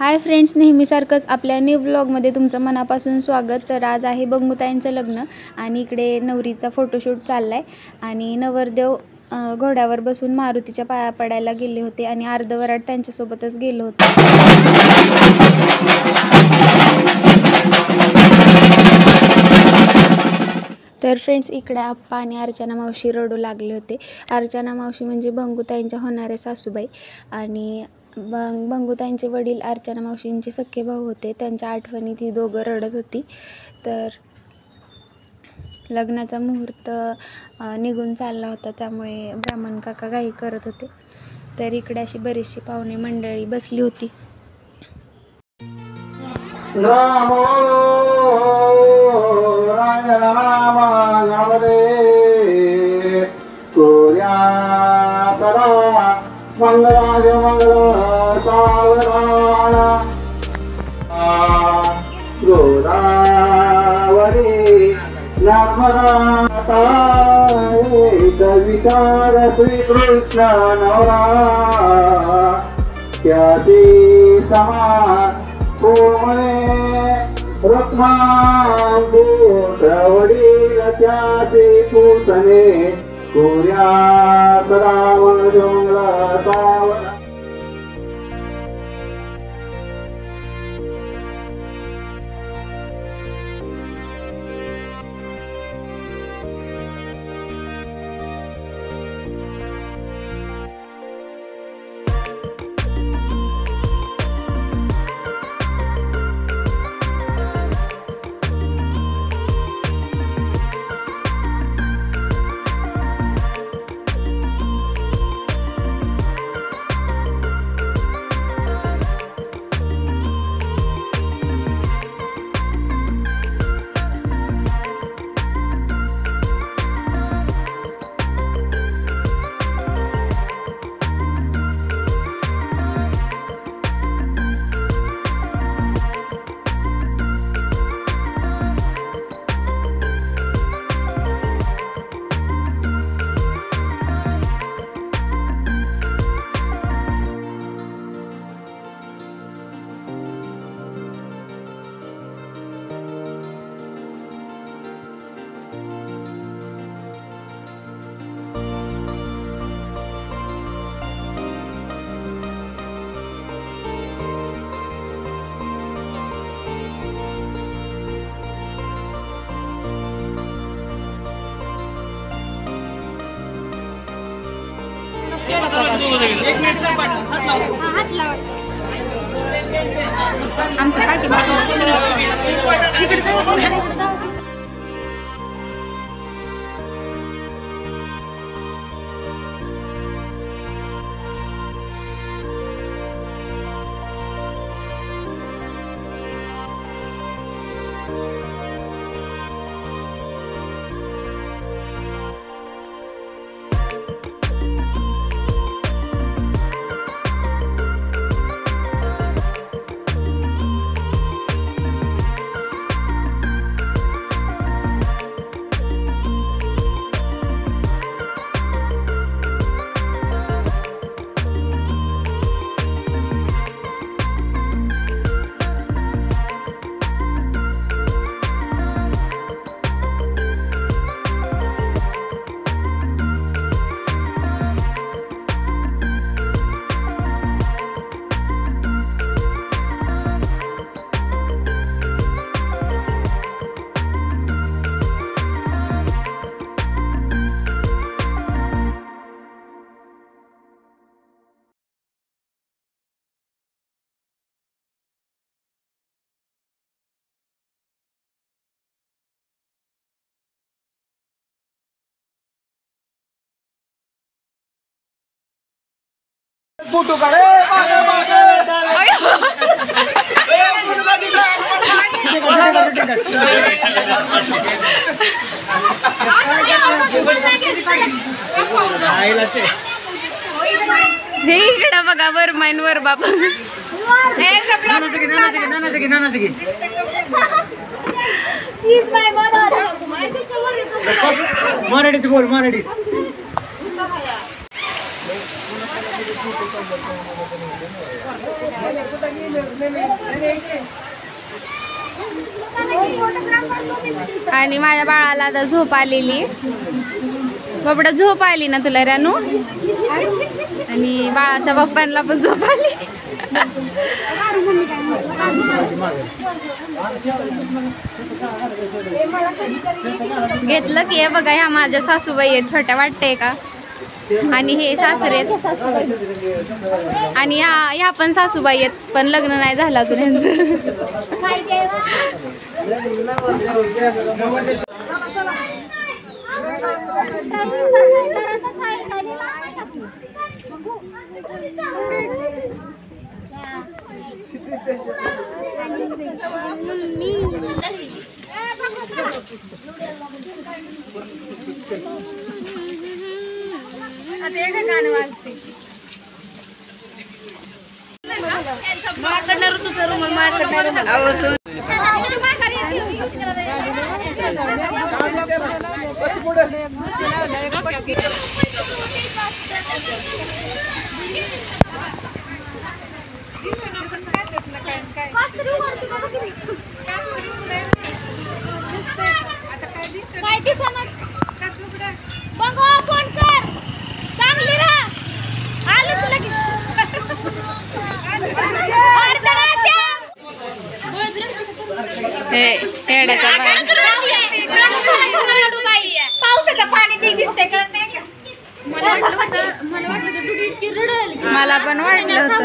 Hi friends, नेहमीसारखंच आपल्या new व्लॉगमध्ये तुमचं मनापासून स्वागत। तर आज आहे बंगुताईंचं लग्न आणि इकडे नवरीचा फोटोशूट चालला आहे आणि नवरदेव घोड्यावर बसून मारुतीच्या पाया पडायला गेले होते आणि अर्धवराट त्यांच्यासोबतच गेलो होते। तर फ्रेंड्स, इकडे आप्पा आणि अर्चना मावशी रडू लागले होते। अर्चना मावशी म्हणजे बंगुताईंच्या होणारे सासूबाई आणि बंगुताईंचे वडील अर्चना मावशींचे सख्खे भाऊ होते। त्यांच्या आठवणीत ही दोघं रडत होती। तर लग्नाचा मुहूर्त निघून चालला होता, त्यामुळे ब्राह्मण काका घाई करत होते। तर इकडे अशी बरीचशी पाहुणे मंडळी बसली होती। मंगलाज मंगल सावराणा गोदावरी नर्मदा विचार श्रीकृष्ण नवरा त्याची समान कोमळे रुक्मावडील त्याचे पूतने सूर्या सदा मंगला सावरा। फोटो काढ हे इकडे बघा, वर माइन वर बाबा मराठीत बोल, मराठीत आणि माझ्या बाळाला आता झोप आलेली. बाबडा झोप आली ना तुला रानू? आणि बाळाच्या बाप्पांना पण झोप आली. घेतलं की हे बघा, ह्या माझ्या सासूबाई आहेत, छोट्या वाटतंय का? आणि हे सासरे आणि ह्या पण सासूबाई आहेत, पण लग्न नाही झालं अजून ह्यांचं. पावसाचं पाणी ते दिसतंय का? मला पण वाटलं होतं.